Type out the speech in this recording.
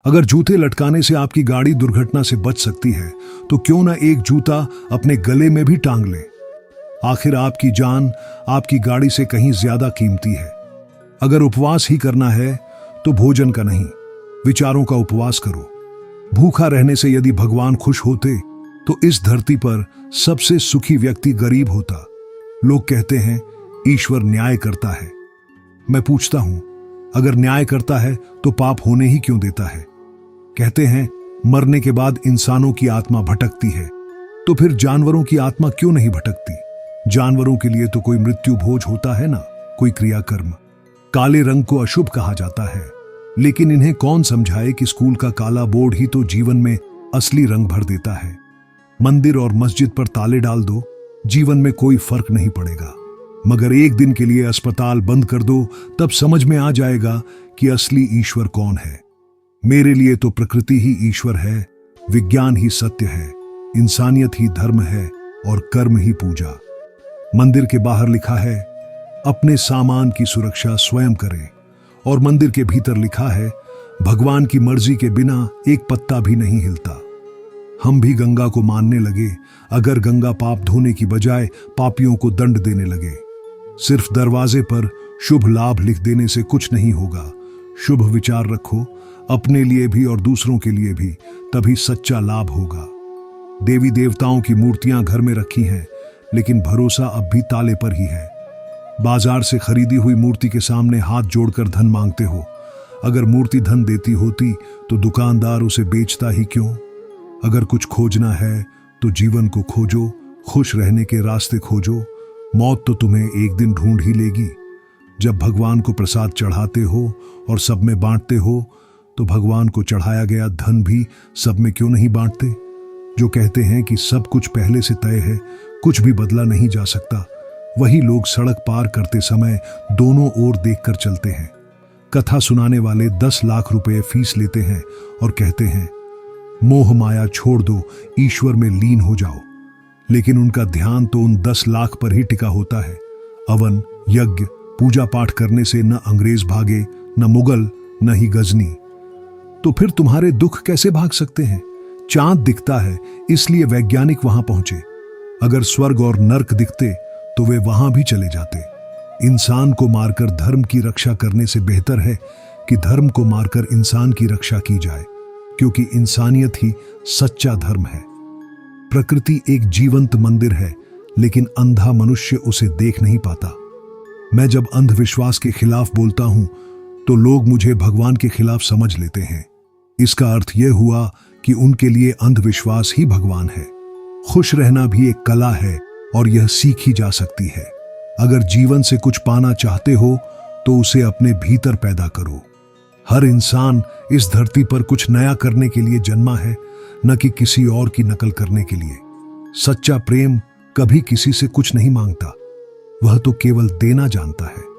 अगर जूते लटकाने से आपकी गाड़ी दुर्घटना से बच सकती है तो क्यों ना एक जूता अपने गले में भी टांग ले। आखिर आपकी जान आपकी गाड़ी से कहीं ज्यादा कीमती है। अगर उपवास ही करना है तो भोजन का नहीं, विचारों का उपवास करो। भूखा रहने से यदि भगवान खुश होते तो इस धरती पर सबसे सुखी व्यक्ति गरीब होता। लोग कहते हैं ईश्वर न्याय करता है। मैं पूछता हूं, अगर न्याय करता है तो पाप होने ही क्यों देता है? कहते हैं मरने के बाद इंसानों की आत्मा भटकती है, तो फिर जानवरों की आत्मा क्यों नहीं भटकती? जानवरों के लिए तो कोई मृत्यु भोज होता है ना, कोई क्रियाकर्म। काले रंग को अशुभ कहा जाता है, लेकिन इन्हें कौन समझाए कि स्कूल का काला बोर्ड ही तो जीवन में असली रंग भर देता है। मंदिर और मस्जिद पर ताले डाल दो, जीवन में कोई फर्क नहीं पड़ेगा, मगर एक दिन के लिए अस्पताल बंद कर दो, तब समझ में आ जाएगा कि असली ईश्वर कौन है। मेरे लिए तो प्रकृति ही ईश्वर है, विज्ञान ही सत्य है, इंसानियत ही धर्म है और कर्म ही पूजा। मंदिर के बाहर लिखा है अपने सामान की सुरक्षा स्वयं करें, और मंदिर के भीतर लिखा है भगवान की मर्जी के बिना एक पत्ता भी नहीं हिलता। हम भी गंगा को मानने लगे अगर गंगा पाप धोने की बजाय पापियों को दंड देने लगे। सिर्फ दरवाजे पर शुभ लाभ लिख देने से कुछ नहीं होगा। शुभ विचार रखो, अपने लिए भी और दूसरों के लिए भी, तभी सच्चा लाभ होगा। देवी देवताओं की मूर्तियां घर में रखी हैं, लेकिन भरोसा अब भी ताले पर ही है। बाजार से खरीदी हुई मूर्ति के सामने हाथ जोड़कर धन मांगते हो। अगर मूर्ति धन देती होती तो दुकानदार उसे बेचता ही क्यों? अगर कुछ खोजना है तो जीवन को खोजो, खुश रहने के रास्ते खोजो। मौत तो तुम्हें एक दिन ढूंढ ही लेगी। जब भगवान को प्रसाद चढ़ाते हो और सब में बांटते हो, तो भगवान को चढ़ाया गया धन भी सब में क्यों नहीं बांटते? जो कहते हैं कि सब कुछ पहले से तय है, कुछ भी बदला नहीं जा सकता, वही लोग सड़क पार करते समय दोनों ओर देखकर चलते हैं। कथा सुनाने वाले 10 लाख रुपए फीस लेते हैं और कहते हैं मोह माया छोड़ दो, ईश्वर में लीन हो जाओ, लेकिन उनका ध्यान तो उन 10 लाख पर ही टिका होता है। अवन, यज्ञ, पूजा पाठ करने से न अंग्रेज भागे, न मुगल, न ही गजनी। तो फिर तुम्हारे दुख कैसे भाग सकते हैं? चांद दिखता है इसलिए वैज्ञानिक वहां पहुंचे। अगर स्वर्ग और नर्क दिखते तो वे वहां भी चले जाते। इंसान को मारकर धर्म की रक्षा करने से बेहतर है कि धर्म को मारकर इंसान की रक्षा की जाए, क्योंकि इंसानियत ही सच्चा धर्म है। प्रकृति एक जीवंत मंदिर है, लेकिन अंधा मनुष्य उसे देख नहीं पाता। मैं जब अंधविश्वास के खिलाफ बोलता हूं तो लोग मुझे भगवान के खिलाफ समझ लेते हैं। इसका अर्थ यह हुआ कि उनके लिए अंधविश्वास ही भगवान है। खुश रहना भी एक कला है और यह सीखी जा सकती है। अगर जीवन से कुछ पाना चाहते हो तो उसे अपने भीतर पैदा करो। हर इंसान इस धरती पर कुछ नया करने के लिए जन्मा है, न कि किसी और की नकल करने के लिए। सच्चा प्रेम कभी किसी से कुछ नहीं मांगता, वह तो केवल देना जानता है।